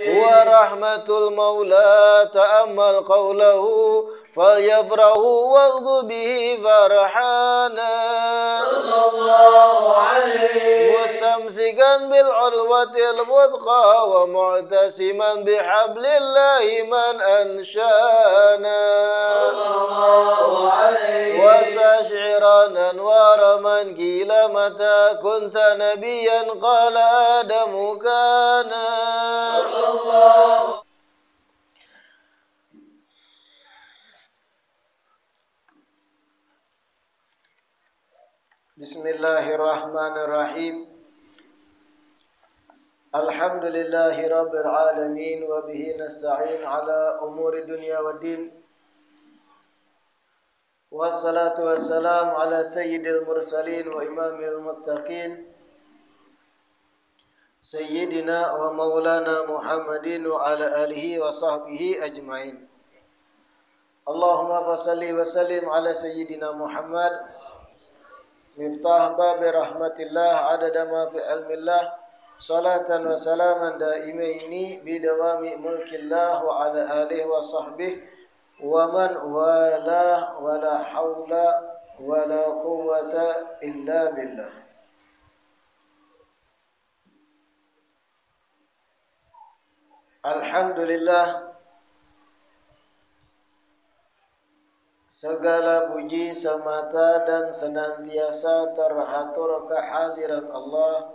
huwa rahmatul maula ta'ammal qawlahu falyafrahu waghdhu bihi farhana sallallahu alaihi mustamsikan bil urwatil wuthqa wa mu'tasiman bihablillahi man anshana sallallahu alaihi wastash'iran anwara man qila mata kunta nabiyyan qala adamu kana sallallahu Bismillahirrahmanirrahim. Alhamdulillahi rabbil alamin wa bihi nasta'in ala umuri dunya waddin. Wassalatu wassalamu ala sayyidil mursalin wa imamil muttaqin sayyidina wa maulana Muhammadin wa ala alihi wa sahbihi ajmain. Allahumma fasalli wa sallim ala sayyidina Muhammad miftah babi rahmatillah adada ma fi ilmillah salatan wa salaman daimaini bidawami mulkillah wa ala alihi wa sahbihi wa man wala wala hawla wala quwwata illa billah. Alhamdulillah, segala puji semata dan senantiasa teratur kehadirat Allah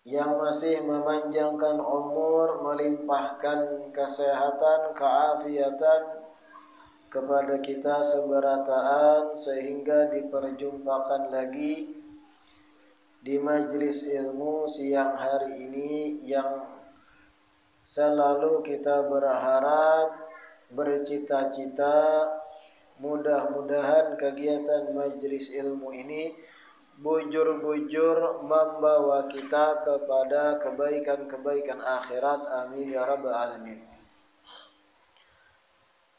yang masih memanjangkan umur, melimpahkan kesehatan, keafiatan kepada kita seberataan sehingga diperjumpakan lagi di majlis ilmu siang hari ini yang selalu kita berharap, bercita-cita, mudah-mudahan kegiatan majlis ilmu ini bujur-bujur membawa kita kepada kebaikan-kebaikan akhirat. Amin ya rabbal alamin.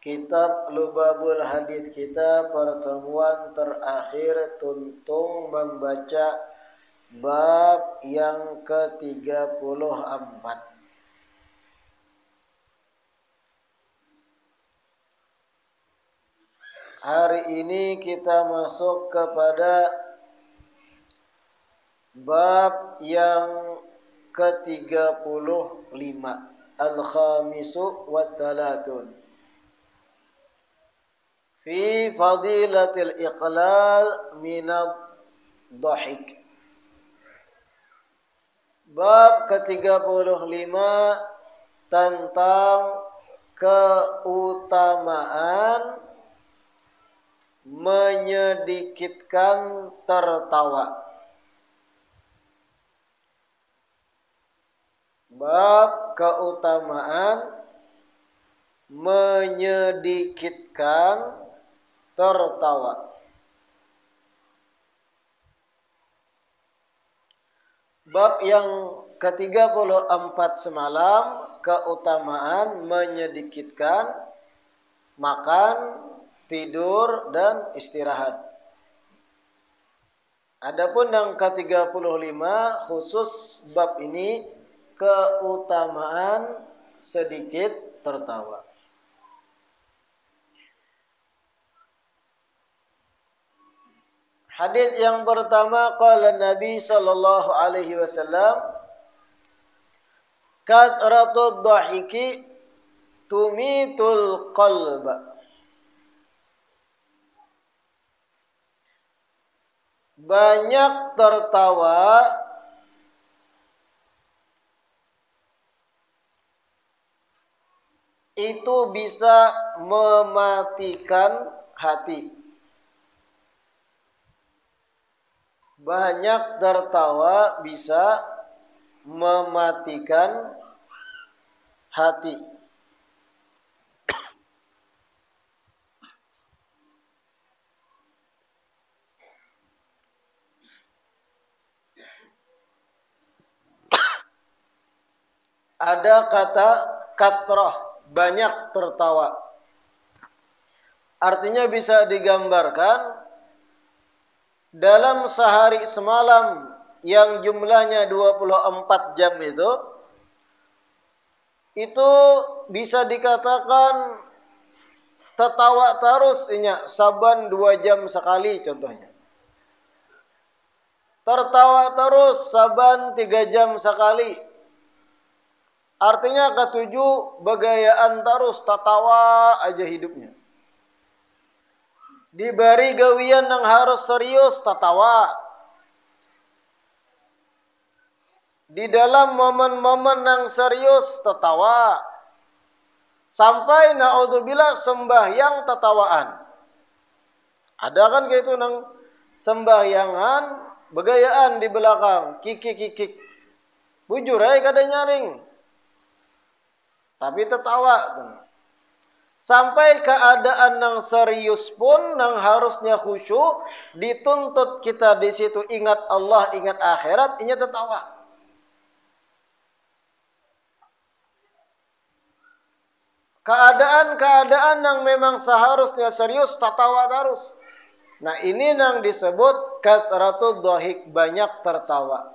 Kitab Lubabul Hadits kita pertemuan terakhir tuntung membaca bab yang ke-34. Hari ini kita masuk kepada bab yang ke-35, Al-Khamisu wa Thalathun, fi fadilatil iqlal minad dhahik. Bab ke-35 tentang keutamaan menyedikitkan tertawa. Bab keutamaan menyedikitkan tertawa. Bab yang ke-34 semalam, keutamaan menyedikitkan makan, tidur, dan istirahat. Adapun yang ke-35 khusus bab ini keutamaan sedikit tertawa. Hadis yang pertama, qala Nabi sallallahu alaihi wasallam, kathratud dhahiki tumitul qalba. Banyak tertawa itu bisa mematikan hati. Banyak tertawa bisa mematikan hati. Ada kata katrah, banyak tertawa. Artinya bisa digambarkan dalam sehari semalam yang jumlahnya 24 jam itu, itu bisa dikatakan tertawa terus inya saban 2 jam sekali contohnya. Tertawa terus saban 3 jam sekali. Artinya ketujuh begayaan terus tertawa aja hidupnya. Diberi gawian yang harus serius tertawa. Di dalam momen-momen yang serius tertawa. Sampai naudzubillah sembahyang tertawaan. Ada kan kayak itu nang sembahyangan begayaan di belakang, kikik-kikik. Bujur kada nyaring. Tapi tertawa. Sampai keadaan yang serius pun yang harusnya khusyuk dituntut kita di situ ingat Allah, ingat akhirat, inya tertawa. Keadaan-keadaan yang memang seharusnya serius tertawa terus. Nah, ini yang disebut kathratud dhahik, banyak tertawa.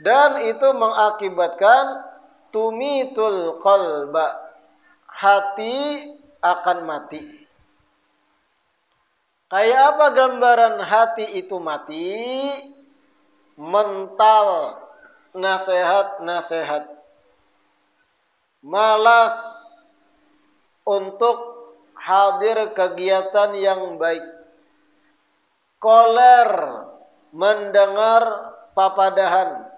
Dan itu mengakibatkan tumitul qalba, hati akan mati. Kayak apa gambaran hati itu mati? Mental, nasihat-nasihat, malas untuk hadir kegiatan yang baik, koler mendengar papadahan,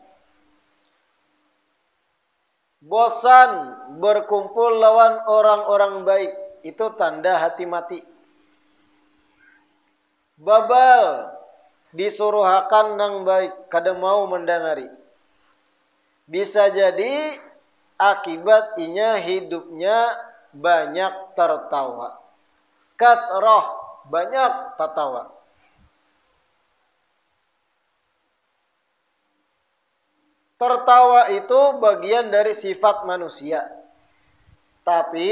bosan berkumpul lawan orang-orang baik, itu tanda hati mati. Babal disuruhakan nang baik, kada mau mendengari. Bisa jadi akibat inya hidupnya banyak tertawa. Kathroh, banyak tertawa. Tertawa itu bagian dari sifat manusia. Tapi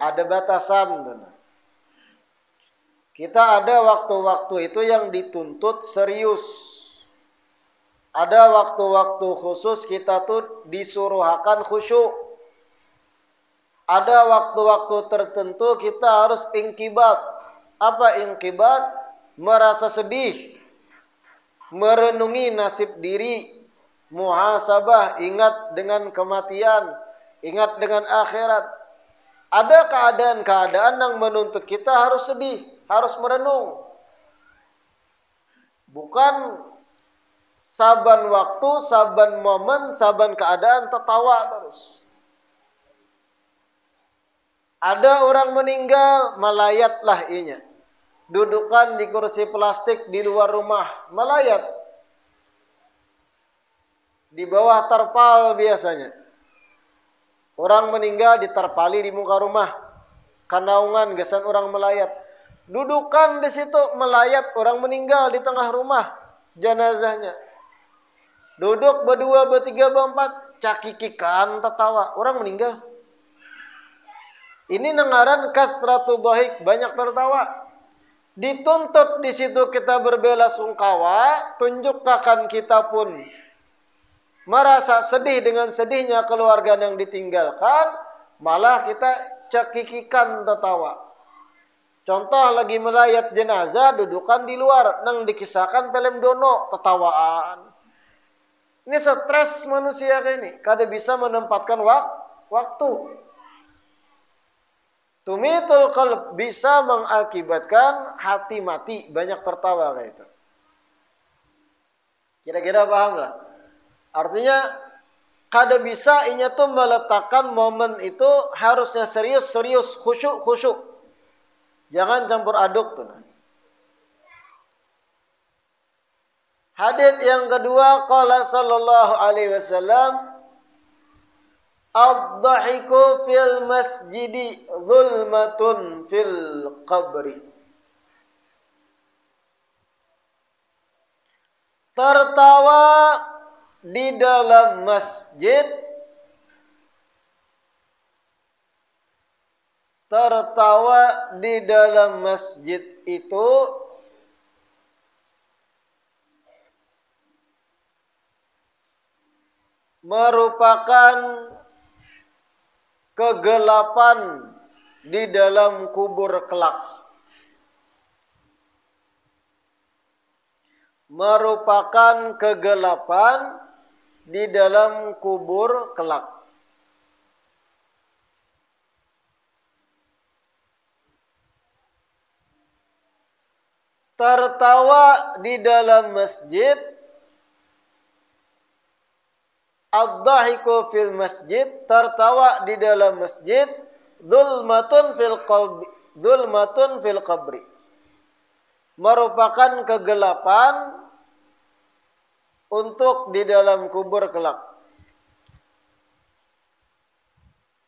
ada batasan. Kita ada waktu-waktu itu yang dituntut serius. Ada waktu-waktu khusus kita tuh disuruhakan khusyuk. Ada waktu-waktu tertentu kita harus inqibat. Apa inqibat? Merasa sedih. Merenungi nasib diri. Muhasabah, ingat dengan kematian. Ingat dengan akhirat. Ada keadaan-keadaan yang menuntut kita harus sedih, harus merenung. Bukan saban waktu, saban momen, saban keadaan tertawa terus. Ada orang meninggal, melayatlah inya. Dudukan di kursi plastik di luar rumah, melayat. Di bawah terpal biasanya. Orang meninggal diterpali di muka rumah. Kanaungan gesan orang melayat. Dudukan di situ melayat orang meninggal di tengah rumah jenazahnya. Duduk berdua, bertiga, berempat, cakikikan tertawa. Orang meninggal. Ini nengaran kathratud dhahik, banyak tertawa. Dituntut di situ kita berbela sungkawa, tunjukkan kita pun merasa sedih dengan sedihnya keluarga yang ditinggalkan, malah kita cekikikan tertawa. Contoh lagi melayat jenazah, dudukan di luar, nang dikisahkan film dono, ketawaan. Ini stres manusia kayak ini, kada bisa menempatkan waktu. Tumitul qalb bisa mengakibatkan hati mati, banyak tertawa kayak itu. Kira-kira paham lah? Artinya kada bisa inya tuh meletakkan momen itu harusnya serius, khusyuk. Jangan campur aduk tuh. Hadits yang kedua, qala sallallahu alaihi wasallam, ad-dhahiku fil masjidi zulmatun fil qabri. Tertawa di dalam masjid, tertawa di dalam masjid itu merupakan kegelapan di dalam kubur kelak. Merupakan kegelapan di dalam kubur kelak. Tertawa di dalam masjid, ad-dhahiku fil masjid, tertawa di dalam masjid, dzulmatun fil qabri, merupakan kegelapan untuk di dalam kubur kelak.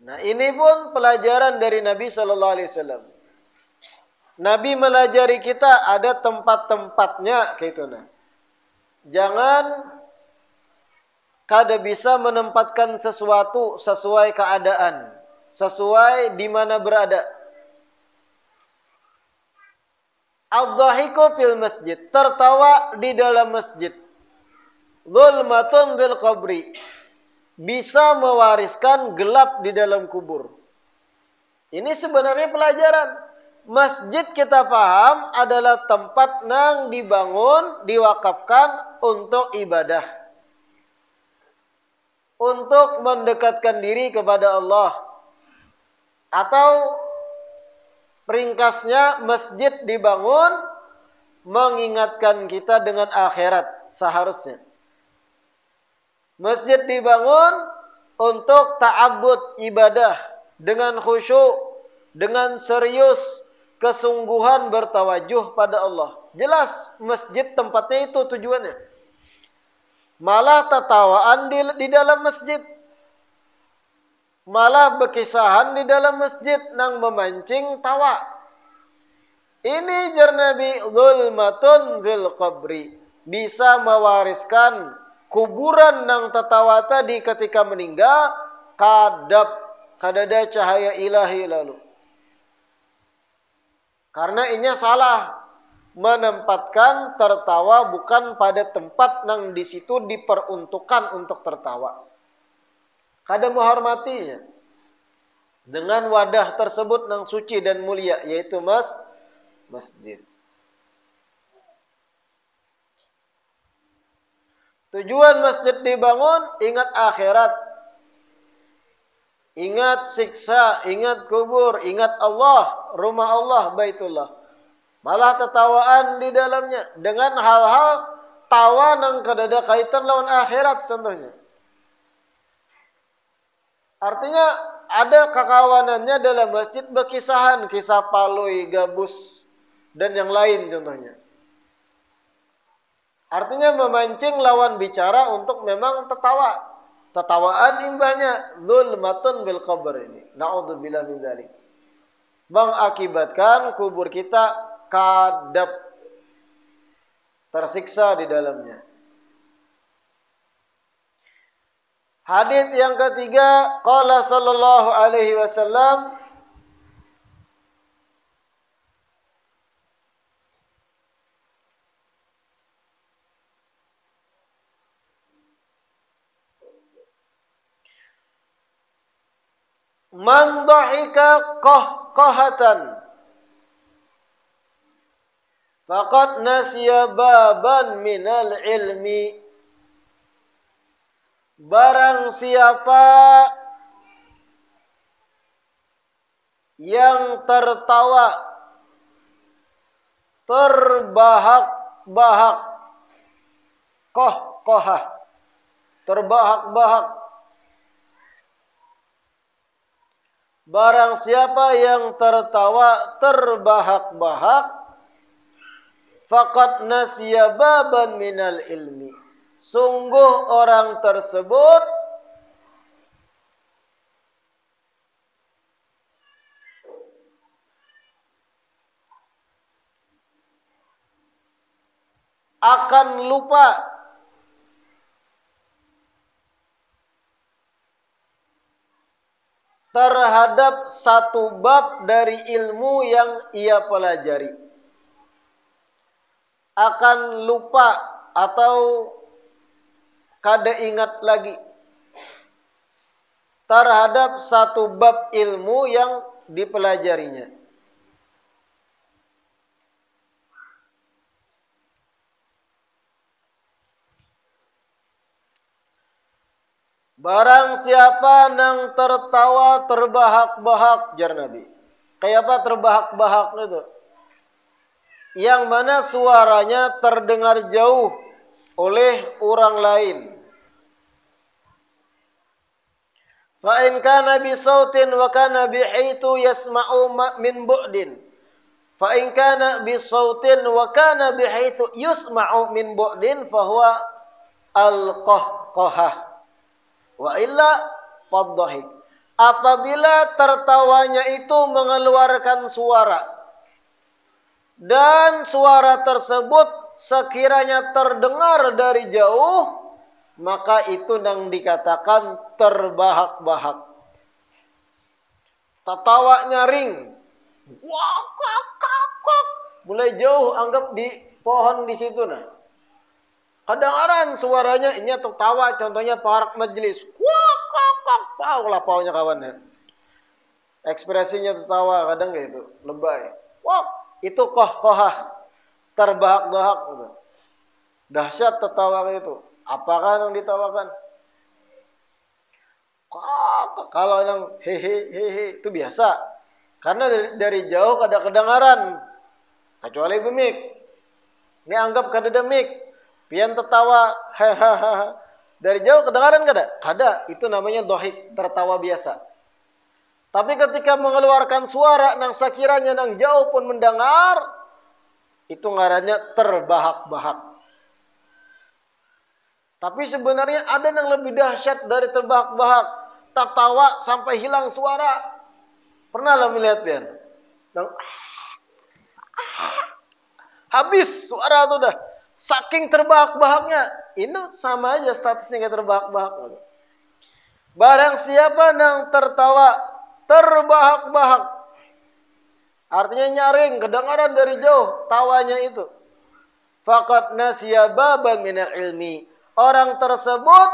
Nah, ini pun pelajaran dari Nabi sallallahu alaihi wasallam. Nabi melajari kita ada tempat-tempatnya gitu nah. Jangan kada bisa menempatkan sesuatu sesuai keadaan, sesuai di mana berada. Ad-dhahiku fil masjid, tertawa di dalam masjid. Dzulmatun fil qabri, bisa mewariskan gelap di dalam kubur. Ini sebenarnya pelajaran. Masjid kita paham adalah tempat yang dibangun, diwakafkan untuk ibadah. Untuk mendekatkan diri kepada Allah. Atau ringkasnya, masjid dibangun mengingatkan kita dengan akhirat seharusnya. Masjid dibangun untuk ta'abbud, ibadah dengan khusyuk, dengan serius, kesungguhan bertawajuh pada Allah. Jelas masjid tempatnya itu tujuannya. Malah tertawaan di dalam masjid. Malah berkisahan di dalam masjid nang memancing tawa. Ini jar Nabi, dzulmatun fil qabri, bisa mewariskan kuburan nang tertawa tadi ketika meninggal, kadada cahaya ilahi lalu. Karena inya salah menempatkan tertawa bukan pada tempat nang di situ diperuntukkan untuk tertawa. Kada menghormatinya dengan wadah tersebut nang suci dan mulia, yaitu masjid. Tujuan masjid dibangun, ingat akhirat, ingat siksa, ingat kubur, ingat Allah, rumah Allah, Baitullah. Malah tertawaan di dalamnya dengan hal-hal tawa nang kadada kaitan lawan akhirat contohnya. Artinya ada kekawanannya dalam masjid berkisahan, kisah paloi, gabus, dan yang lain contohnya. Artinya memancing lawan bicara untuk memang tertawa. Tertawaan imbahnya dzulmatun bil qabr ini. Na'udzubillah min dzalik. Mengakibatkan kubur kita kadap, tersiksa di dalamnya. Hadits yang ketiga, qala sallallahu alaihi wasallam, man dhahika qahqahatan faqad nasiya baban minal ilmi. Barang siapa yang tertawa terbahak-bahak, qahqahah, terbahak-bahak. Barang siapa yang tertawa terbahak-bahak, faqad nasiya baban minal ilmi. Sungguh orang tersebut akan lupa terhadap satu bab dari ilmu yang ia pelajari. Akan lupa atau kada ingat lagi terhadap satu bab ilmu yang dipelajarinya. Barang siapa nang tertawa terbahak-bahak, jar Nabi. Kayak apa terbahak-bahak itu? Yang mana suaranya terdengar jauh oleh orang lain. Fa in kana bi sautin wa kana bi haitu yasma'u min bu'din. Fa in kana bi sautin wa kana bi haitu yusma'u min bu'din fa huwa al-qahqahah. Wa illa fadhahik. Apabila tertawanya itu mengeluarkan suara dan suara tersebut sekiranya terdengar dari jauh, maka itu yang dikatakan terbahak-bahak. Tertawa nyaring, wak kak kak, mulai jauh anggap di pohon di situ nah. Kadang-kadang suaranya ini tertawa, contohnya parak majelis. Wah, kakak, pau lah paunya kawannya. Ekspresinya tertawa, kadang gitu, lebay. Wah, itu kohah, terbahak-bahak gitu. Dahsyat tertawa itu. Apakah yang ditawakan? Kalau yang hehe itu biasa. Karena dari jauh kada kedengaran. Kecuali bemik. Ini anggap kada demik. Pian tertawa, hahaha. Dari jauh kedengaran kada? Kada, itu namanya dohik, tertawa biasa. Tapi ketika mengeluarkan suara nang sekiranya nang jauh pun mendengar, itu ngarannya terbahak-bahak. Tapi sebenarnya ada yang lebih dahsyat dari terbahak-bahak, tertawa sampai hilang suara. Pernah lah melihat pian? Habis suara itu dah. Saking terbahak-bahaknya, ini sama aja statusnya kayak terbahak-bahak. Barang siapa yang tertawa terbahak-bahak, artinya nyaring, kedengaran dari jauh tawanya itu. Faqad nasiya baban minal ilmi. Orang tersebut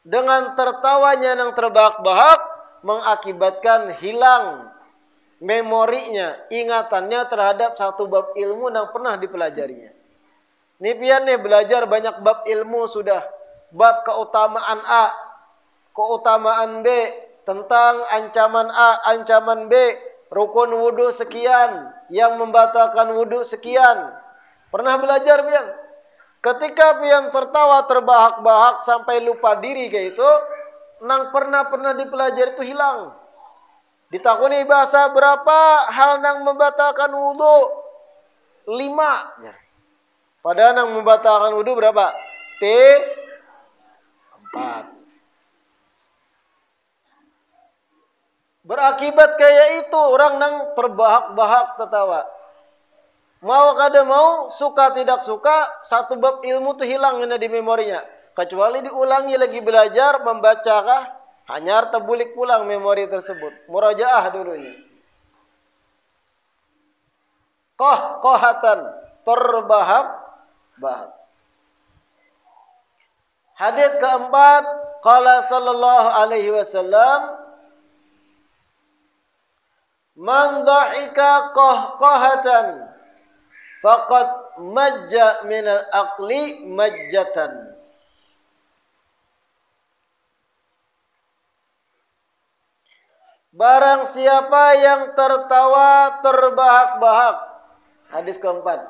dengan tertawanya yang terbahak-bahak mengakibatkan hilang memorinya, ingatannya terhadap satu bab ilmu yang pernah dipelajarinya. Nih pian nih belajar banyak bab ilmu sudah. Bab keutamaan A, keutamaan B, tentang ancaman A, ancaman B, rukun wudu sekian, yang membatalkan wudu sekian. Pernah belajar pian? Ketika pian tertawa terbahak-bahak sampai lupa diri kayak itu, nang pernah dipelajari itu hilang. Ditakuni bahasa berapa hal nang membatalkan wudu? 5. Ya. Padahal yang membatalkan wudu berapa? 4. Berakibat kayak itu orang nang terbahak-bahak tertawa. Mau kada mau, suka tidak suka, satu bab ilmu tuh hilang di memorinya. Kecuali diulangi lagi belajar, membaca kah, hanya terbulik pulang memori tersebut. Murajaah dulunya. Kohatan, terbahak-bahak. Hadis keempat, qala sallallahu alaihi wasallam, man dhahika qahqahatan faqad majja minal aqli majjatan. Barang siapa yang tertawa terbahak-bahak. Hadis keempat.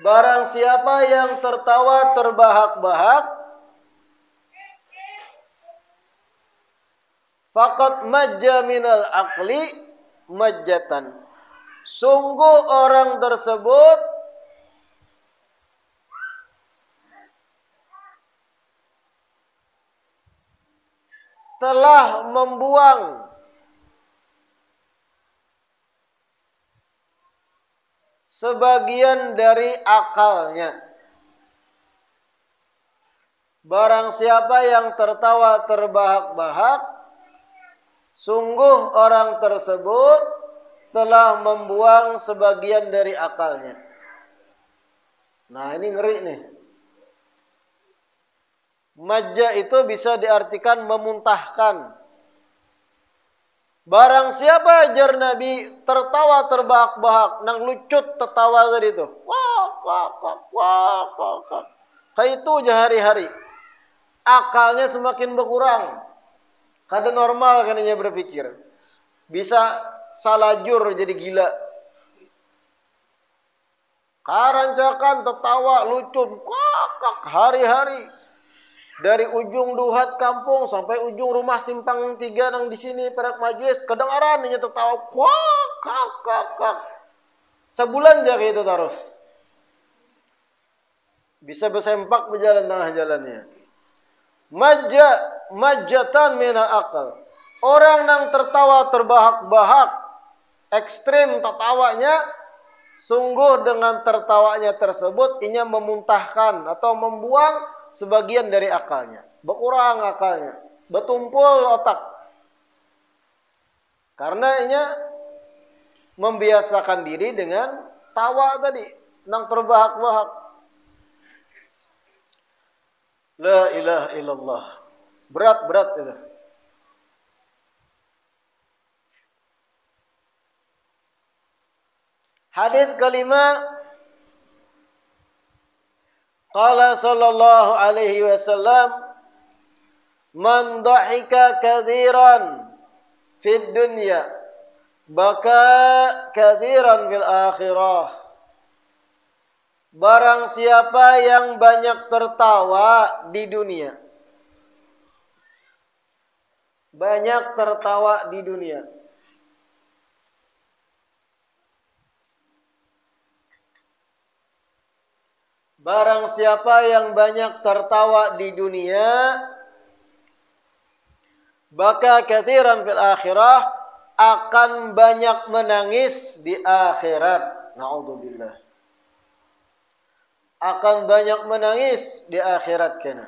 Barang siapa yang tertawa terbahak-bahak, faqad majja minal aqli majjatan. Sungguh orang tersebut telah membuang sebagian dari akalnya. Barang siapa yang tertawa terbahak-bahak, sungguh orang tersebut telah membuang sebagian dari akalnya. Nah, ini ngeri nih. Majja itu bisa diartikan memuntahkan. Barang siapa ajar Nabi tertawa terbahak-bahak, nang lucut tertawa tadi itu. Wah, wah, wah, wah, wah, wah. Kayak itu aja hari-hari. Akalnya semakin berkurang. Kada normal kan dia berpikir. Bisa salajur jadi gila. Karancakan tertawa lucut, kakak hari-hari. Dari ujung duhat kampung sampai ujung rumah simpang 3 nang di sini pada majelis kedengaran dia tertawa, kakak. Sebulan aja kayak itu terus. Bisa bersempak berjalan tengah jalannya. Majatan mina akal. Orang yang tertawa terbahak-bahak, ekstrim tertawanya, sungguh dengan tertawanya tersebut inya memuntahkan atau membuang sebagian dari akalnya. Berkurang akalnya, bertumpul otak. Karena inya membiasakan diri dengan tawa tadi, nang terbahak-bahak. La ilaha illallah. Berat itu. Hadits kelima, qala sallallahu alaihi wasallam, man dhahika katsiran fid dunya baka katsiran fil akhirah. Barang siapa yang banyak tertawa di dunia, banyak tertawa di dunia, barang siapa yang banyak tertawa di dunia, baka katsiran fil akhirah, akan banyak menangis di akhirat. Na'udzubillah. Akan banyak menangis di akhirat kena.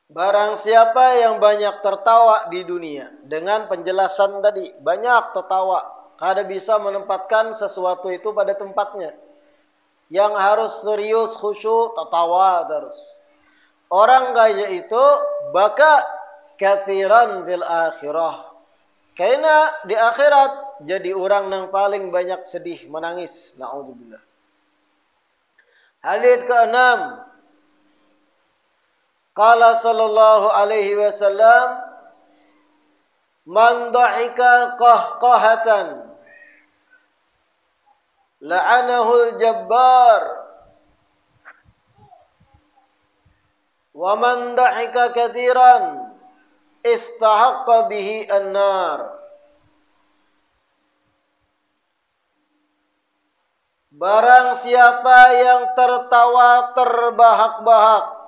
Barang siapa yang banyak tertawa di dunia, dengan penjelasan tadi, banyak tertawa, kada bisa menempatkan sesuatu itu pada tempatnya. Yang harus serius, khusyuk, tertawa terus. Orang kaya itu baka katsiran fil akhirah. Karena di akhirat jadi orang yang paling banyak sedih, menangis. Na'udzubillah. Hadits ke-6. Qala sallallahu alaihi wasallam, man dhahika qahqahatan la'anahu al-jabbar wa man dhahika katsiran istahaqqa bihi an-nar. Barang siapa yang tertawa terbahak-bahak,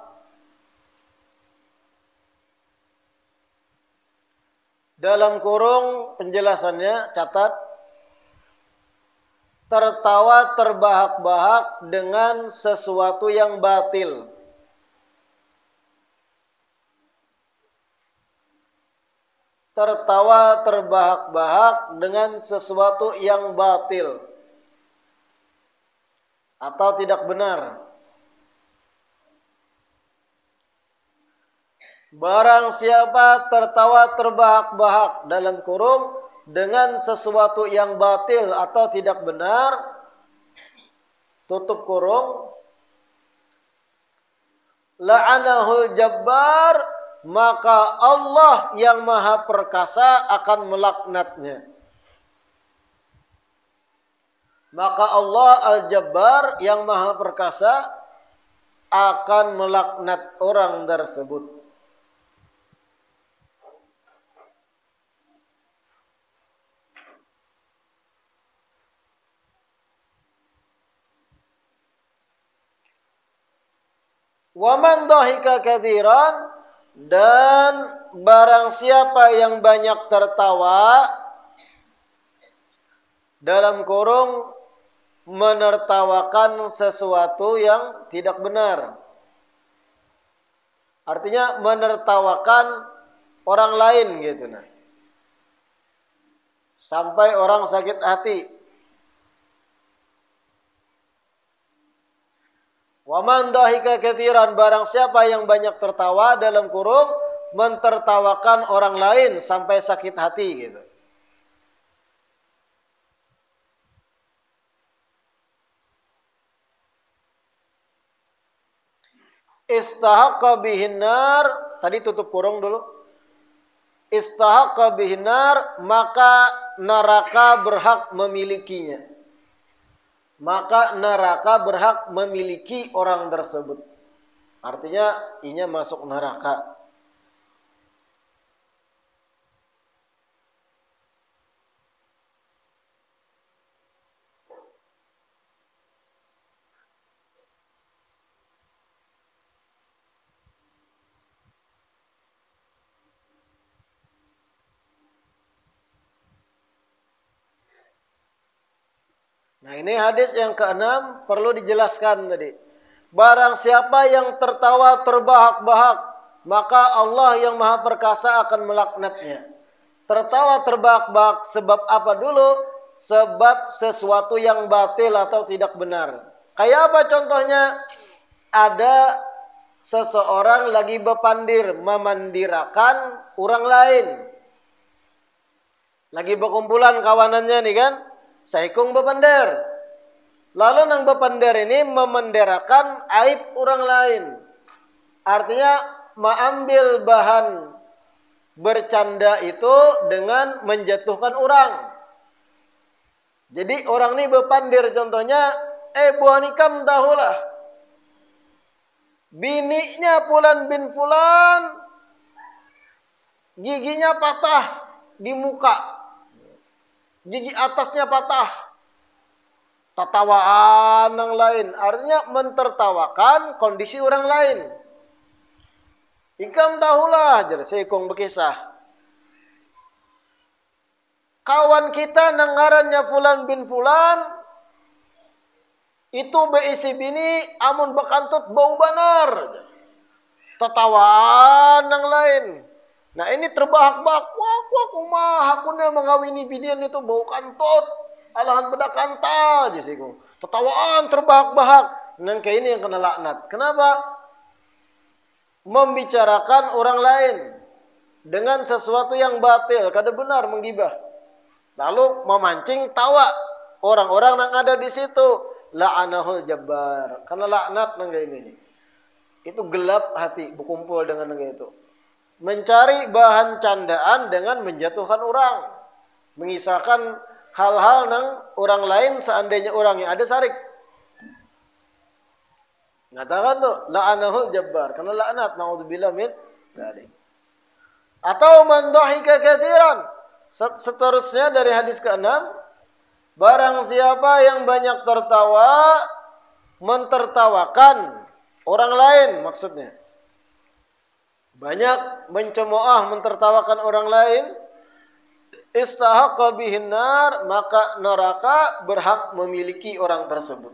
dalam kurung penjelasannya catat, tertawa terbahak-bahak dengan sesuatu yang batil. Tertawa terbahak-bahak dengan sesuatu yang batil atau tidak benar. Barang siapa tertawa terbahak-bahak dalam kurung dengan sesuatu yang batil atau tidak benar, tutup kurung, la'anahul jabbar, maka Allah yang maha perkasa akan melaknatnya. Maka Allah al-Jabbar yang maha perkasa akan melaknat orang tersebut. Wa man dhahika katsiran, dan barang siapa yang banyak tertawa, dalam kurung menertawakan sesuatu yang tidak benar. Artinya menertawakan orang lain gitu nah. Sampai orang sakit hati. Wa man dhahika katsiran, barang siapa yang banyak tertawa, dalam kurung mentertawakan orang lain sampai sakit hati gitu. Istahaqqa bihin nar, tadi tutup kurung dulu. Istahaqqa bihin nar, maka neraka berhak memilikinya. Maka neraka berhak memiliki orang tersebut. Artinya inya masuk neraka. Nah, ini hadis yang ke-6 perlu dijelaskan tadi. Barang siapa yang tertawa terbahak-bahak, maka Allah yang Maha Perkasa akan melaknatnya. Tertawa terbahak-bahak sebab apa dulu? Sebab sesuatu yang batil atau tidak benar. Kayak apa contohnya? Ada seseorang lagi bepandir, memandirakan orang lain. Lagi berkumpulan kawanannya nih kan? Saikung bepander. Lalu nang bepander ini memenderakan aib orang lain. Artinya mengambil bahan bercanda itu dengan menjatuhkan orang. Jadi orang ini bepandir contohnya, buah nikam tahulah. Bininya Fulan bin Fulan giginya patah di muka. Gigi atasnya patah. Tatawaan yang lain. Artinya mentertawakan kondisi orang lain. Ikam tahulah. Jadi seikong berkisah. Kawan kita nangarannya Fulan bin Fulan. Itu beisi bini. Amun bekantut bau banar. Tatawaan yang lain. Nah ini terbahak-bahak. Wah, aku mengawini binian itu bau kantut. Alahan beda kanta aja sih. Tertawaan terbahak-bahak. Nang kayak ini yang kena laknat. Kenapa? Membicarakan orang lain dengan sesuatu yang batil, kada benar menggibah. Lalu memancing tawa orang-orang yang ada di situ. La'anahul jabbar. Karena laknat nang kayak ini. Itu gelap hati berkumpul dengan nang itu. Mencari bahan candaan dengan menjatuhkan orang. Mengisahkan hal-hal nang orang lain seandainya orang yang ada sarik. Ngatakan tuh, la'anahul jabbar. Karena la'anat, na'udzubillah min dzalik. Atau man dhahika katsiran. Seterusnya dari hadis ke-6. Barang siapa yang banyak tertawa, mentertawakan orang lain maksudnya. Banyak mencemooh mentertawakan orang lain, istahaqqa bihin nar, maka neraka berhak memiliki orang tersebut.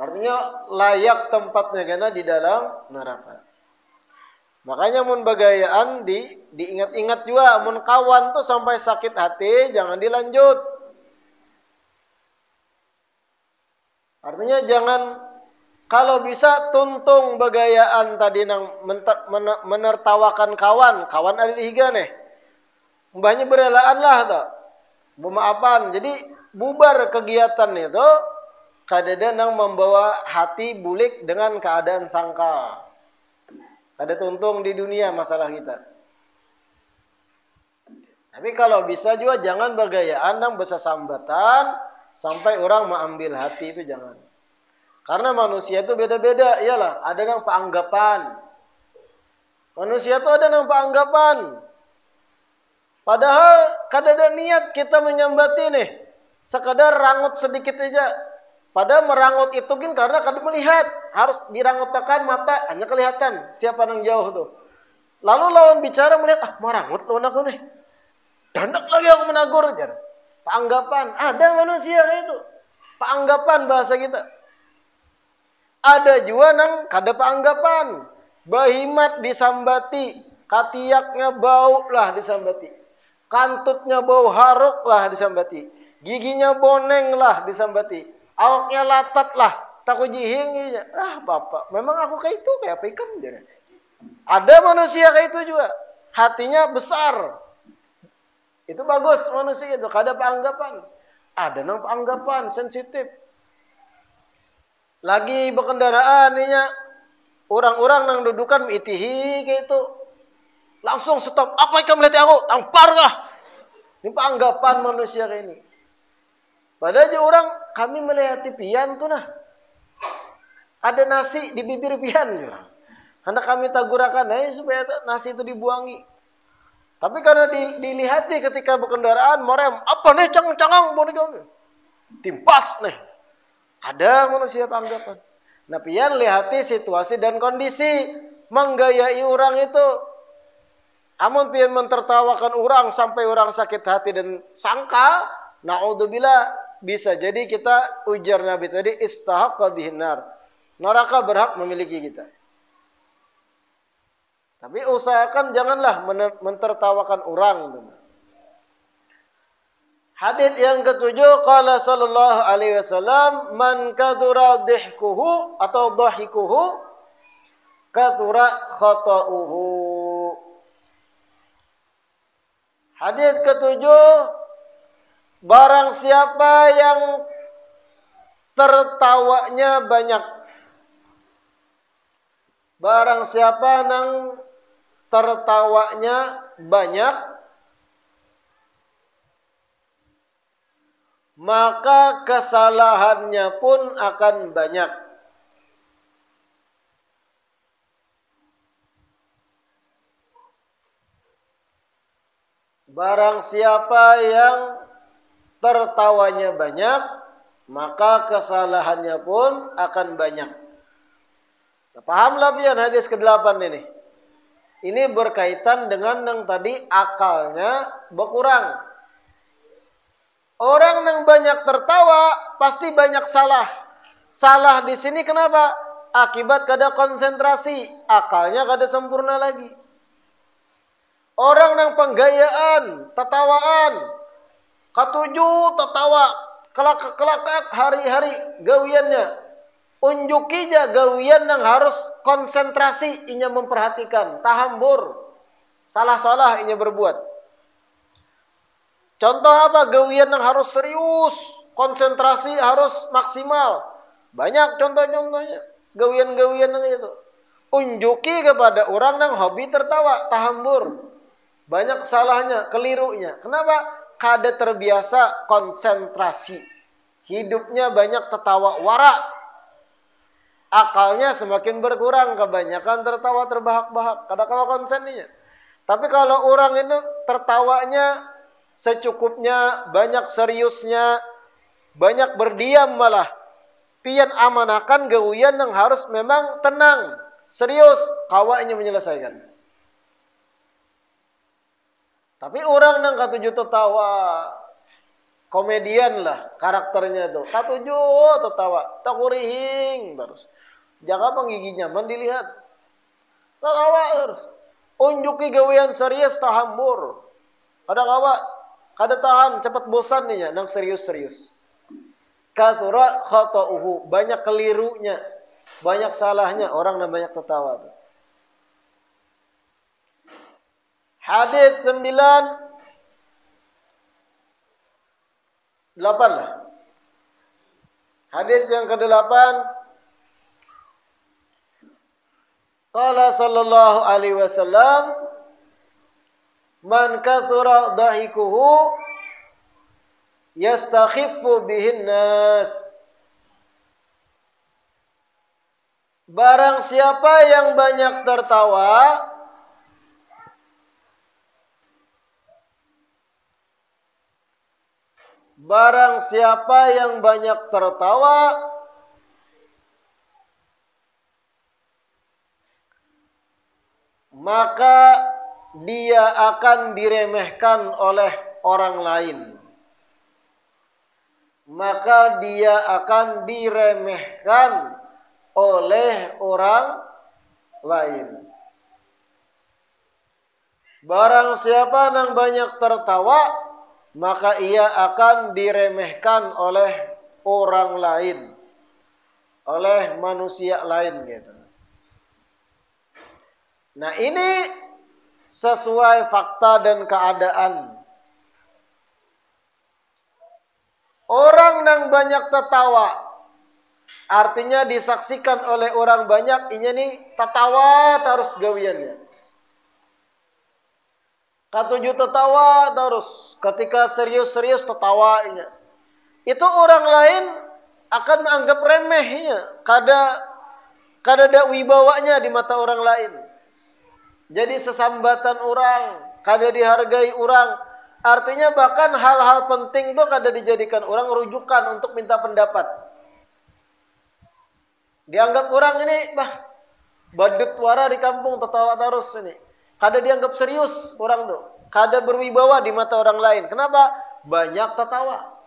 Artinya layak tempatnya karena di dalam neraka. Makanya mun bagayaan diingat-ingat juga, mun kawan tuh sampai sakit hati jangan dilanjut. Artinya jangan, kalau bisa tuntung bagayaan tadi nang menertawakan kawan ada di higa nih. Mbahnya berelaan lah tuh. Pemaafan. Jadi bubar kegiatan itu kadada nang membawa hati bulik dengan keadaan sangka. Kada tuntung di dunia masalah kita. Tapi kalau bisa juga jangan bagayaan nang bersesambatan sampai orang mengambil hati, itu jangan. Karena manusia itu beda-beda, iyalah, ada yang peanggapan. Manusia itu ada yang peanggapan. Padahal kadada niat kita menyambati nih, sekadar rangut sedikit aja. Padahal merangut itu kan karena kada melihat, harus dirangutakan mata, hanya kelihatan siapa yang jauh tuh. Lalu lawan bicara melihat, marangut lawan aku nih. Dandak lagi aku menagur. Paanggapan, ada manusia kayak itu. Paanggapan bahasa kita. Ada juga nang kada paanggapan. Bahimat disambati, katiaknya bau lah disambati. Kantutnya bau haruk lah disambati. Giginya boneng lah disambati. Awaknya latat lah. Takut jihing. Bapak, memang aku kayak itu, kayak apa ikam. Ada manusia kayak itu juga. Hatinya besar. Itu bagus manusia itu. Kada paanggapan. Ada nang paanggapan, sensitif. Lagi berkendaraan ininya. Orang-orang nang dudukan itihi kayak itu. Langsung stop. Apa ikam melihat aku? Tampar kah? Ini paanggapan manusia kayak ini. Padahal aja orang, kami melihat pian tuh nah. Ada nasi di bibir pian juga. Hendak kami tagurakan supaya nasi itu dibuangi. Tapi karena dilihati ketika berkendaraan, merem. Apa nih cangang-cangang? Timpas nih. Ada manusia paanggapan. Nah, pian lihati situasi dan kondisi. Menggayai orang itu. Amun pian mentertawakan orang sampai orang sakit hati dan sangka. Na'udzubillah, bisa jadi kita, ujar Nabi tadi, istahaqqa bihin nar. Neraka berhak memiliki kita. Tapi usahakan janganlah mentertawakan orang. Hadits yang ketujuh, qala sallallahu alaihi wasallam, man kathura dhihkuhu atau dhahikuhu kathura khata'uhu. Hadits ketujuh, barang siapa yang tertawanya banyak. Barang siapa yang tertawanya banyak, maka kesalahannya pun akan banyak. Barang siapa yang tertawanya banyak, maka kesalahannya pun akan banyak. Nah, pahamlah pian hadis ke-8 ini. Ini berkaitan dengan yang tadi akalnya berkurang. Orang yang banyak tertawa pasti banyak salah. Salah di sini kenapa? Akibat kada konsentrasi, akalnya kada sempurna lagi. Orang yang penggayaan, tetawaan, katuju tetawa, kelak-kelak hari-hari gawiannya. Unjuki aja gawian yang harus konsentrasi, inya memperhatikan, tahambur, salah-salah inya berbuat. Contoh apa? Gawian yang harus serius, konsentrasi harus maksimal. Banyak contoh-contohnya. Gawian-gawian yang itu. Unjuki kepada orang yang hobi tertawa, tahambur. Banyak salahnya, kelirunya. Kenapa? Kada terbiasa konsentrasi. Hidupnya banyak tertawa, warak. Akalnya semakin berkurang, kebanyakan tertawa terbahak-bahak. Kada kalah konsennya. Tapi kalau orang itu tertawanya secukupnya, banyak seriusnya, banyak berdiam malah. Pian amanakan gawian yang harus memang tenang, serius, kawaknya menyelesaikan. Tapi orang yang katuju tertawa, komedian lah karakternya tuh. Katuju tertawa, takurihing terus. Jaga penggiginya, dilihat. Tertawa terus. Unjuki gawian serius tahambur. Kada kawa, kada tahan, cepat bosan nih ya, nang serius-serius. Kathura khata'uhu, banyak kelirunya, banyak salahnya, orang yang banyak tertawa tuh. Hadits 9, 8 lah. Hadis yang ke-8. Qala sallallahu alaihi wasallam, man kathura dhahikuhu yastakhiffu bihin nas. Barang siapa yang banyak tertawa, barang siapa yang banyak tertawa, maka dia akan diremehkan oleh orang lain. Maka dia akan diremehkan oleh orang lain. Barang siapa yang banyak tertawa, maka ia akan diremehkan oleh orang lain, oleh manusia lain gitu. Nah, ini sesuai fakta dan keadaan. Orang yang banyak tertawa, artinya disaksikan oleh orang banyak, ini nih tertawa terus gawiannya. Katuju tertawa terus, ketika serius-serius tertawanya. Itu orang lain akan menganggap remehnya, kada ada wibawanya di mata orang lain. Jadi sesambatan orang, kada dihargai orang. Artinya bahkan hal-hal penting itu kada dijadikan orang rujukan untuk minta pendapat. Dianggap orang ini, badut wara di kampung tertawa terus ini. Kada dianggap serius orang tuh. Kada berwibawa di mata orang lain. Kenapa? Banyak tertawa.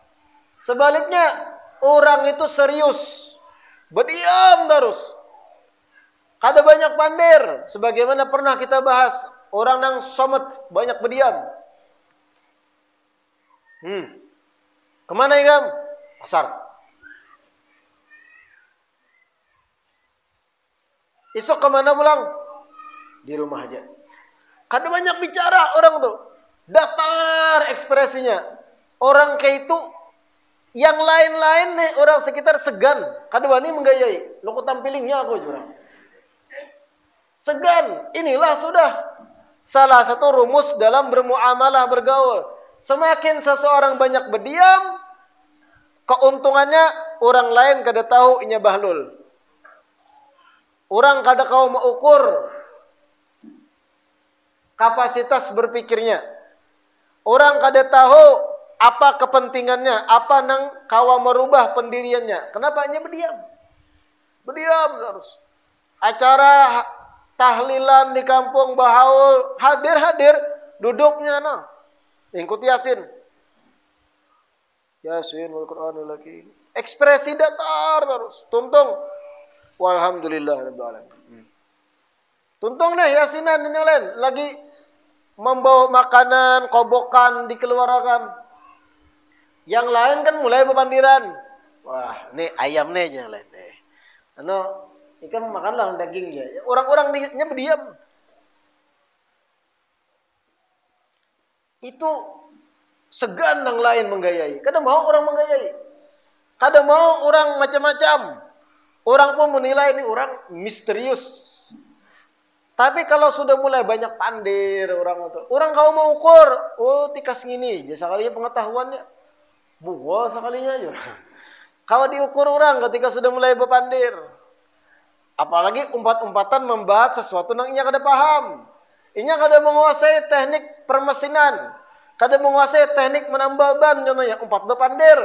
Sebaliknya, orang itu serius. Berdiam terus. Kada banyak pandir. Sebagaimana pernah kita bahas. Orang yang somet, banyak berdiam. Kemana Igam? Pasar. Esok kemana pulang? Di rumah aja. Kada banyak bicara orang tuh. Datar ekspresinya. Orang kayak itu, yang lain-lain nih orang sekitar segan. Kada wani menggayai. Lo tampilingnya aku juga. Segan. Inilah sudah salah satu rumus dalam bermuamalah, bergaul. Semakin seseorang banyak berdiam, keuntungannya orang lain kada tahu inya bahlul. Orang kada kau mengukur kapasitas berpikirnya. Orang kada tahu apa kepentingannya, apa nang kawa merubah pendiriannya. Kenapa hanya berdiam? Berdiam terus. Acara tahlilan di kampung bahaul, hadir duduknya nah. Ikut Yasin. Yasin wal Qur'anul Hakim. Ekspresi datar terus. Tuntung. Walhamdulillah rabbil alamin. Tuntung nih Yasinan ini lain lagi membawa makanan, kobokan dikeluarkan. Yang lain kan mulai bepandiran. Wah, nih ayam nih yang lain nih. Ikan makanlah dagingnya. Orang-orang nya berdiam. Itu segan yang lain menggayai. Kada mau orang menggayai. Kada mau orang macam-macam. Orang pun menilai ini orang misterius. Tapi kalau sudah mulai banyak pandir orang kau mau ukur, tikas gini, jasa kalinya pengetahuannya. Buah sekalinya aja. Kalau diukur orang ketika sudah mulai berpandir. Apalagi umpat-umpatan membahas sesuatu yang inya kada paham. Inya kada menguasai teknik permesinan. Kada menguasai teknik menambal ban contohnya. Umpat berpandir.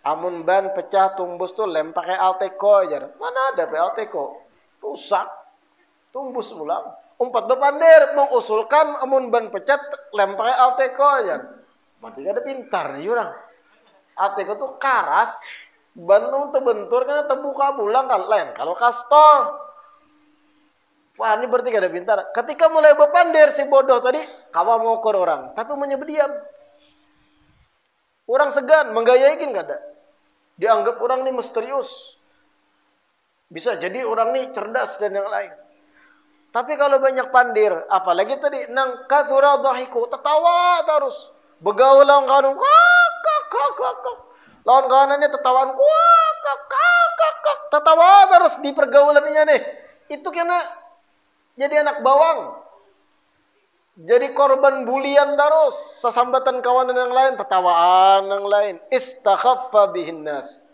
Amun ban pecah tumbus tuh lem pakai Alteco aja. Mana ada pakai Alteco? Rusak. Tumbus ulang. Umpat berpandir mengusulkan amun ban pecah lem pakai Alteco aja. Mati kada pintar nih orang. Alteco tuh karas. Ban tuh terbentur karena terbuka bulang kan lem. Kalau kastol. Wah, ini berarti kada pintar. Ketika mulai berpandir si bodoh tadi, kawa mengukur orang, tapi menyebediam. Orang segan, menggayaikin kada. Dianggap orang ini misterius. Bisa jadi orang ini cerdas dan yang lain. Tapi kalau banyak pandir, apalagi tadi nang kathura dhahiku, tertawa terus. Begaul lawan kawan, lawan kawanannya tertawaan, tertawa terus di pergaulannya nih. Itu karena jadi anak bawang. Jadi korban bulian terus. Sesambatan kawanan yang lain. Tertawaan yang lain. Istakhaffa bihinnas.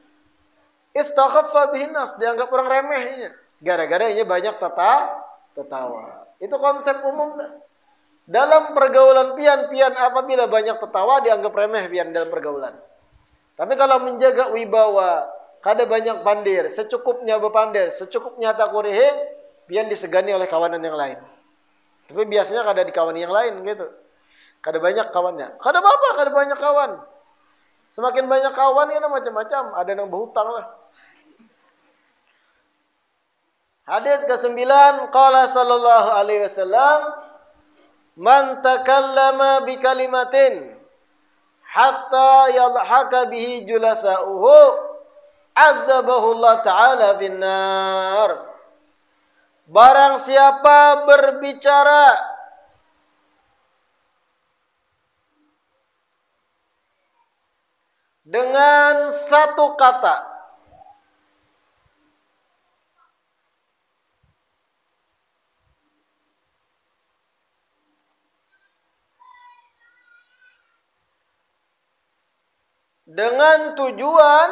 Istakhaffa bihinnas. Dianggap orang remehnya. Gara-gara ini banyak tertawa. Itu konsep umum. Dalam pergaulan pian apabila banyak tertawa dianggap remeh pian dalam pergaulan. Tapi kalau menjaga wibawa. Kada banyak pandir. Secukupnya berpandir. Secukupnya takurihim. Pian disegani oleh kawanan yang lain. Tapi biasanya kada di kawan yang lain gitu. Kada banyak kawannya. Kada apa-apa, kada banyak kawan. Semakin banyak kawan ya macam-macam. Ada yang berhutang lah. Hadits ke-9, qala sallallahu alaihi wasallam, man takallama bi kalimatin hatta yadhaka bihi julasa'uhu adzabahu Allah taala binnar. Barang siapa berbicara dengan satu kata dengan tujuan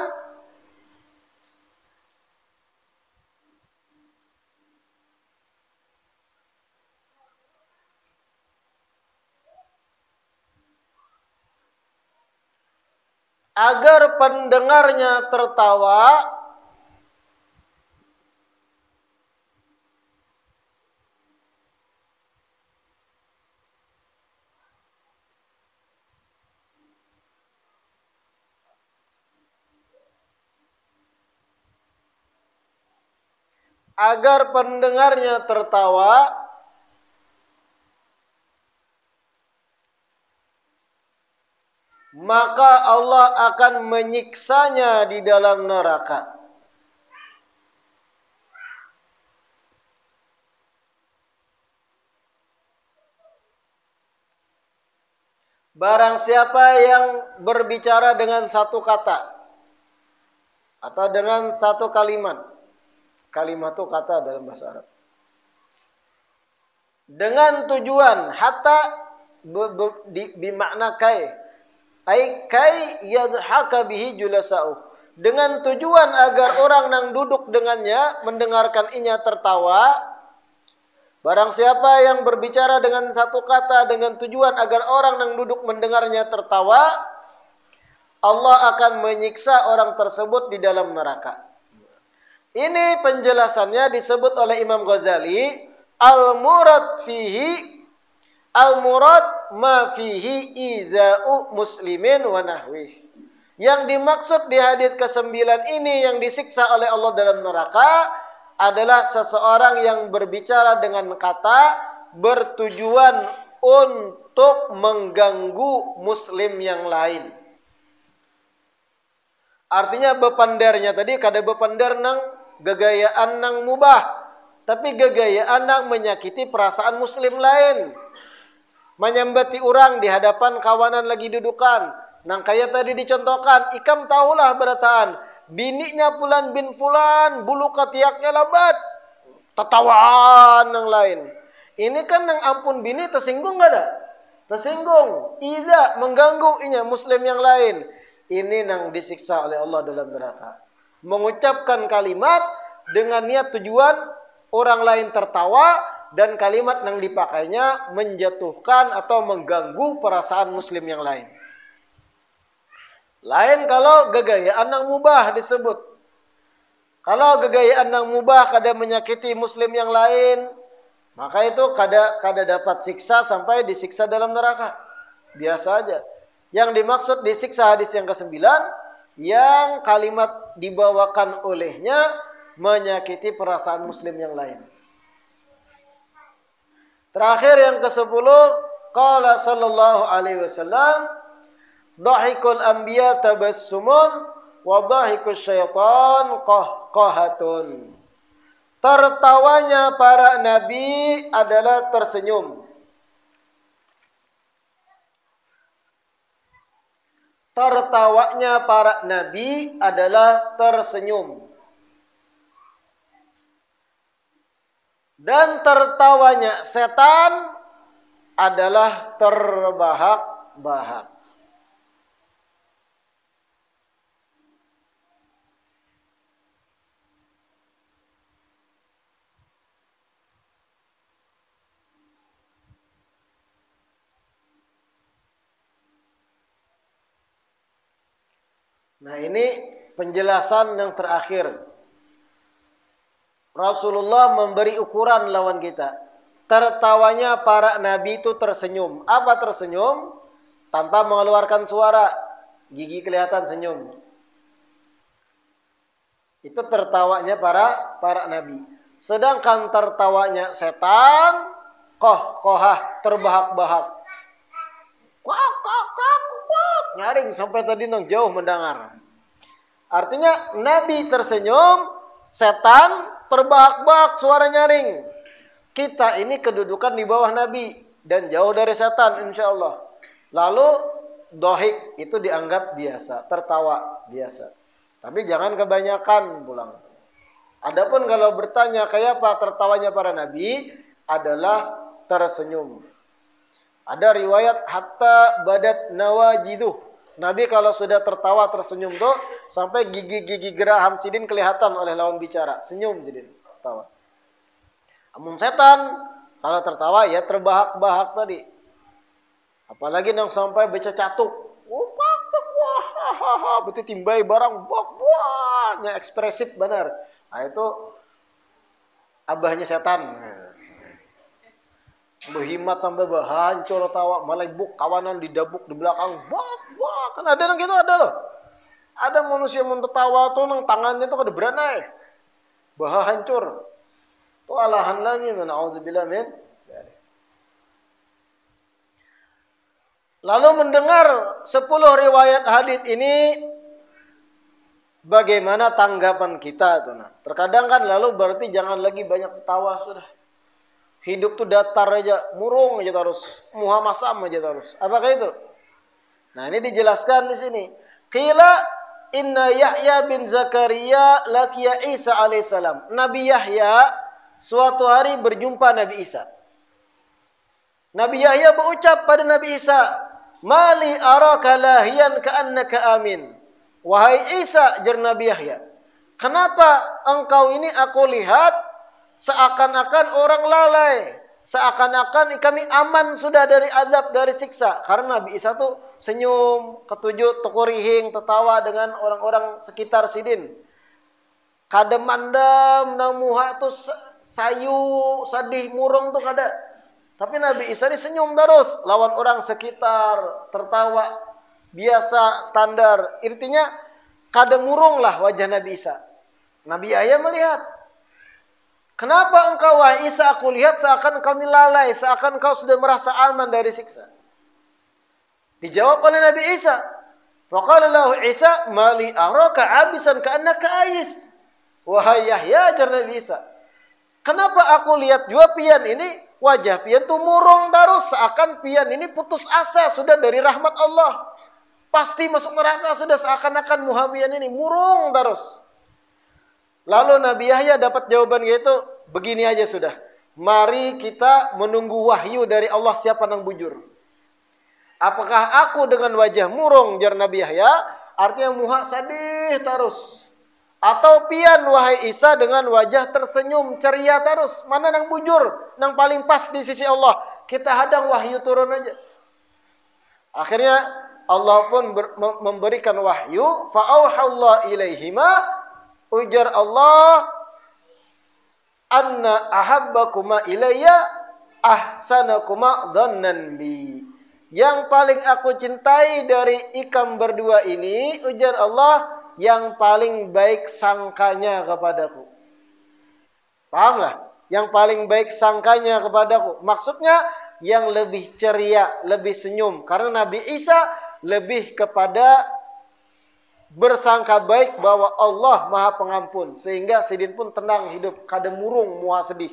agar pendengarnya tertawa, agar pendengarnya tertawa, maka Allah akan menyiksanya di dalam neraka. Barang siapa yang berbicara dengan satu kata atau dengan satu kalimat. Kalimat itu kata dalam bahasa Arab. Dengan tujuan hatta bimakna kai. Ai kai yadhaka bihi julasa'u. Dengan tujuan agar orang yang duduk dengannya mendengarkan inya tertawa. Barang siapa yang berbicara dengan satu kata dengan tujuan agar orang yang duduk mendengarnya tertawa, Allah akan menyiksa orang tersebut di dalam neraka. Ini penjelasannya disebut oleh Imam Ghazali, al-murad ma fihi idza'u muslimin wa nahwih. Yang dimaksud di hadits ke-9 ini yang disiksa oleh Allah dalam neraka adalah seseorang yang berbicara dengan kata bertujuan untuk mengganggu muslim yang lain. Artinya bepandarnya tadi kada bepandar nang gegayaan nang mubah, tapi gegayaan nang menyakiti perasaan muslim lain. Menyambati orang di hadapan kawanan lagi dudukan. Nang kaya tadi dicontohkan, ikam tahulah berataan, bininya Fulan bin Fulan, bulu ketiaknya labat. Tatawaan nang lain. Ini kan nang ampun bini tersinggung enggak ada? Tersinggung. Ida mengganggu inya muslim yang lain. Ini nang disiksa oleh Allah dalam neraka. Mengucapkan kalimat dengan niat tujuan orang lain tertawa dan kalimat yang dipakainya menjatuhkan atau mengganggu perasaan muslim yang lain. Lain kalau gegayaan yang mubah disebut. Kalau gegayaan yang mubah kada menyakiti muslim yang lain, maka itu kada dapat siksa sampai disiksa dalam neraka. Biasa aja. Yang dimaksud disiksa hadis yang ke-9, yang kalimat dibawakan olehnya menyakiti perasaan muslim yang lain. Terakhir yang ke-10, qala sallallahu alaihi wasallam, dhahikul anbiya tabassumun wa dhahikus syaitan qahqahatun. Tertawanya para nabi adalah tersenyum. Tertawanya para nabi adalah tersenyum. Dan tertawanya setan adalah terbahak-bahak. Nah, ini penjelasan yang terakhir. Rasulullah memberi ukuran lawan kita. tertawanya para nabi itu tersenyum. Apa tersenyum? Tanpa mengeluarkan suara, gigi kelihatan senyum. Itu tertawanya para nabi. Sedangkan tertawanya setan, kohah, terbahak-bahak. Kuak, nyaring sampai tadi nang jauh mendengar. Artinya nabi tersenyum, setan terbahak-bahak suara nyaring. Kita ini kedudukan di bawah nabi dan jauh dari setan insyaallah. Lalu dohik itu dianggap biasa, tertawa biasa. Tapi jangan kebanyakan pulang. Adapun kalau bertanya kayak apa tertawanya para nabi adalah tersenyum. Ada riwayat hatta badat nawajiduh. Nabi kalau sudah tertawa tersenyum tuh sampai gigi-gigi geraham sidin kelihatan oleh lawan bicara. Senyum jadi tertawa. Amun setan kalau tertawa ya terbahak-bahak tadi. Apalagi yang sampai bercacatuk. Wah, betul timbai barang wah, ekspresif benar. Nah itu abahnya setan. Berhimat sampai hancur tawa, malibuk kawanan didabuk di belakang. Wah, kan ada yang gitu ada loh. Ada manusia yang tertawa tuh nang tangannya tuh kada beranai. Hancur. Tuh alahan lagi na'udzubillah min. Lalu mendengar 10 riwayat hadis ini bagaimana tanggapan kita tuh nah. Terkadang kan lalu berarti jangan lagi banyak tertawa sudah. Hidup tuh datar aja, murung aja terus, muhamasam aja terus. Apakah itu? Nah, ini dijelaskan di sini. Qila inna Yahya bin Zakaria laqiya Isa alaihissalam. Nabi Yahya suatu hari berjumpa Nabi Isa. Nabi Yahya berucap pada Nabi Isa, "Mali araka lahiyan ka'annaka amin." Wahai Isa, jar Nabi Yahya, kenapa engkau ini aku lihat seakan-akan orang lalai, seakan-akan kami aman sudah dari azab, dari siksa. Karena Nabi Isa tuh senyum, ketujuh, tukurihing, tertawa dengan orang-orang sekitar sidin. Kada mandam, namuha tuh sayu, sadih, murung tuh kada. Tapi Nabi Isa ini senyum terus, lawan orang sekitar, tertawa, biasa, standar. Intinya kada murung lah wajah Nabi Isa. Nabi Yahya melihat, kenapa engkau wahai Isa aku lihat seakan engkau lalai, seakan engkau sudah merasa aman dari siksa. Dijawab oleh Nabi Isa. Faqala lahu Isa, "Mali araka abisan ka'annaka ais." Wahai Yahya, jar Nabi Isa, kenapa aku lihat jua pian ini, wajah pian tuh murung terus, seakan pian ini putus asa sudah dari rahmat Allah. Pasti masuk neraka sudah, seakan-akan muhawian ini murung terus. Lalu Nabi Yahya dapat jawaban gitu, begini aja sudah. Mari kita menunggu wahyu dari Allah siapa yang bujur. Apakah aku dengan wajah murung, jar Nabi Yahya, artinya muha sadih terus. Atau pian wahai Isa dengan wajah tersenyum, ceria terus. Mana yang bujur, yang paling pas di sisi Allah. Kita hadang wahyu turun aja. Akhirnya Allah pun memberikan wahyu. Fa'auhallahu ilaihima. Ujar Allah, anna ahabbakuma ilayya ahsanakuma dhannan bi. Yang paling aku cintai dari ikam berdua ini, ujar Allah, yang paling baik sangkanya kepadaku. Pahamlah? Yang paling baik sangkanya kepadaku. Maksudnya yang lebih ceria, lebih senyum. Karena Nabi Isa lebih kepada bersangka baik bahwa Allah Maha Pengampun, sehingga sidin pun tenang hidup, kada murung muha sedih.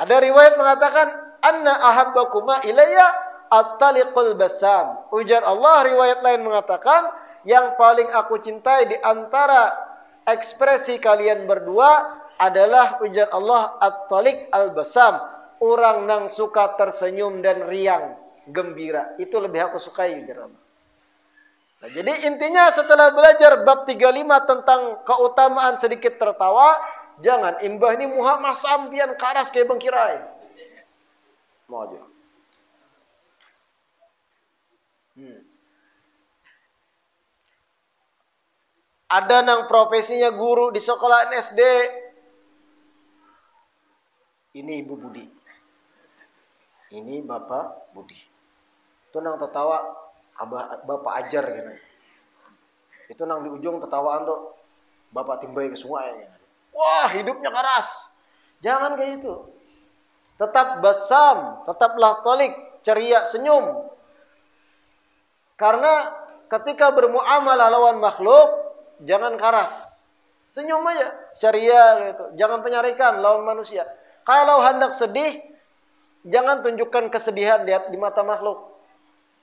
Ada riwayat mengatakan anna ahabbakuma ilayya at-taliqul basam. Ujar Allah, riwayat lain mengatakan yang paling aku cintai di antara ekspresi kalian berdua adalah ujar Allah at-taliq al-basam, orang yang suka tersenyum dan riang, gembira. Itu lebih aku sukai ujar Allah. Nah, jadi intinya setelah belajar bab 35 tentang keutamaan sedikit tertawa, jangan imbah ini muha masam pian karas kayak bengkirai. Mau aja. Ada nang profesinya guru di sekolah SD. Ini Ibu Budi. Ini Bapak Budi. Itu nang tertawa Bapak ajar gitu. Itu nang di ujung tertawaan tuh Bapak timbai ke sungai. Wah, hidupnya keras. Jangan kayak itu. Tetap basam, tetaplah tolik, ceria, senyum. Karena ketika bermuamalah lawan makhluk, jangan keras. Senyum aja, ceria gitu. Jangan penyarikan lawan manusia. Kalau hendak sedih, jangan tunjukkan kesedihan di mata makhluk.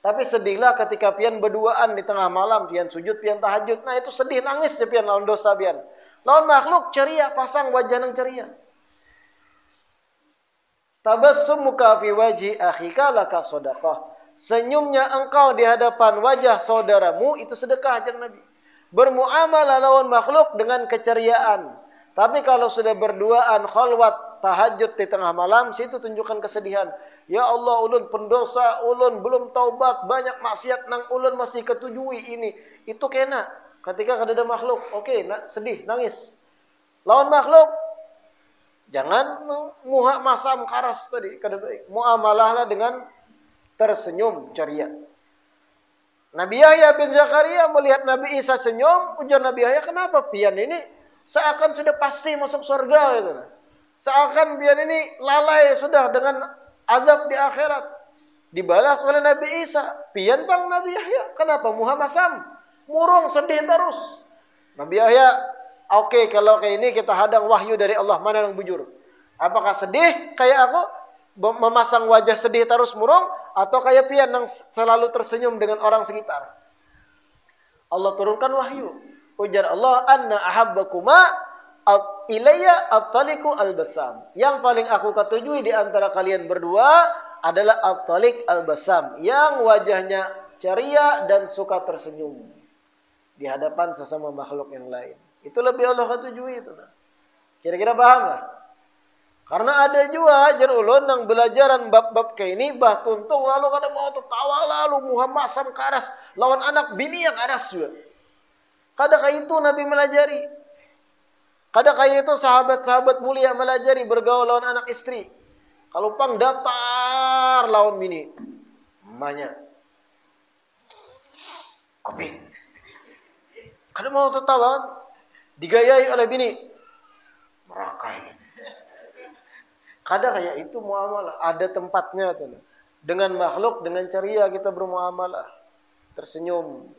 Tapi sedihlah ketika pian berduaan di tengah malam, pian sujud, pian tahajud. Nah itu sedih, nangis pian lawan dosa pian. Lawan makhluk ceria, pasang wajah nang ceria. Tabassumuka fi wajhi akhika laka shadaqah. Senyumnya engkau di hadapan wajah saudaramu itu sedekah, ajar Nabi. Bermuamalah lawan makhluk dengan keceriaan. Tapi kalau sudah berduaan khalwat tahajud di tengah malam, situ tunjukkan kesedihan. Ya Allah, ulun pendosa, ulun belum taubat, banyak maksiat nang ulun masih ketujui ini. Itu kena ketika ada makhluk. Oke, sedih, nangis. Lawan makhluk jangan muha masam karas tadi, kada baik. Muamalahlah dengan tersenyum ceria. Nabi Yahya bin Zakaria melihat Nabi Isa senyum, ujar Nabi Yahya, kenapa pian ini seakan sudah pasti masuk surga gitu. Seakan pian ini lalai sudah dengan azab di akhirat. Dibalas oleh Nabi Isa, pian bang Nabi Yahya, kenapa muha masam? Murung sedih terus. Nabi Yahya, oke, kalau kayak ini kita hadang wahyu dari Allah, mana yang bujur? Apakah sedih kayak aku memasang wajah sedih terus murung, atau kayak pian yang selalu tersenyum dengan orang sekitar? Allah turunkan wahyu. Ujar Allah, anna ahabbakuma ilayya at-taliku al-basam. Yang paling aku ketujui di antara kalian berdua adalah at-talik al-basam, yang wajahnya ceria dan suka tersenyum di hadapan sesama makhluk yang lain. Itu lebih Allah ketujui itu. Kira-kira paham nggak? Karena ada juga ajar ulun yang belajaran bab-bab kayak ini, bah tuntung lalu kada mau tertawa lalu Muhammad sam karas lawan anak bini yang karas juga. Kada kayak itu Nabi melajari. Kada kayak itu sahabat-sahabat mulia melajari bergaul lawan anak istri. Kalau pang datar lawan bini, emaknya kopi. Kada mau tertawa, digayai oleh bini, merakai. Kada kayak itu muamalah, ada tempatnya tuh. Dengan makhluk, dengan ceria kita bermuamalah, tersenyum.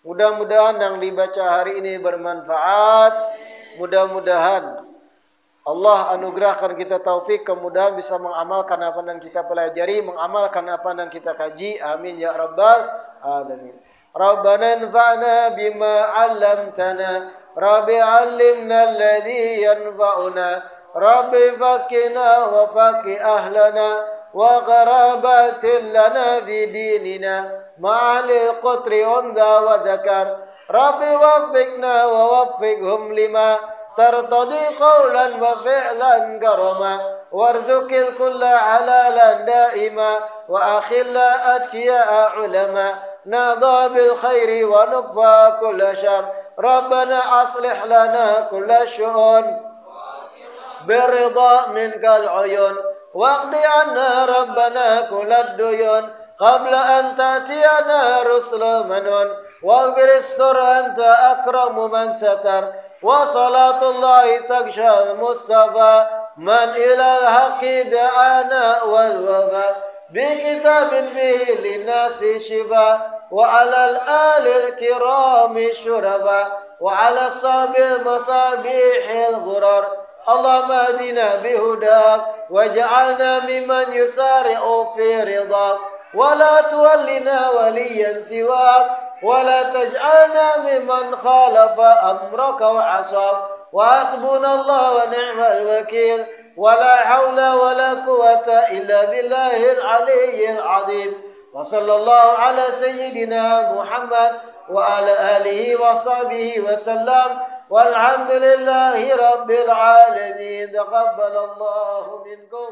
Mudah-mudahan yang dibaca hari ini bermanfaat. Mudah-mudahan Allah anugerahkan kita taufik, kemudahan bisa mengamalkan apa yang kita pelajari, mengamalkan apa yang kita kaji. Amin ya rabbal alamin. Rabbana anfa'na bima 'allamtana, Rabbi 'allimna alladhi yanfa'una. Rabbi fakina wa faki ahlana wa qarabatin lana fi dinina ma'alil qutri unda wa zakar. Rabbi waffiqna wa waffiqhum lima tartadi qawlan wa fi'lan karama warzuqil kulla halalan daima wa akhilla atkiya ulama nadha bil khairi wa nukfa kulla syar. Rabbana aslih lana kulla syu'un برضا منك العيون واقض عنا ربنا كل الديون قبل أن تأتينا رسل منون واغفر السر أنت أكرم من ستر وصلاة الله تغشى المصطفى من إلى الحق دعانا والوفاء بكتاب به للناس شفاء وعلى الآل الكرام الشرفاء وعلى الصحب المصابيح الغرر. اللهم اهدنا بهداك واجعلنا ممن يسارع في رضاك ولا تولنا وليا سواك ولا تجعلنا ممن خالف أمرك وعصاك وحسبنا الله ونعم الوكيل ولا حول ولا قوة إلا بالله العلي العظيم وصلى الله على سيدنا محمد وعلى آله وصحبه وسلم والحمد لله رب العالمين. تقبل الله منكم.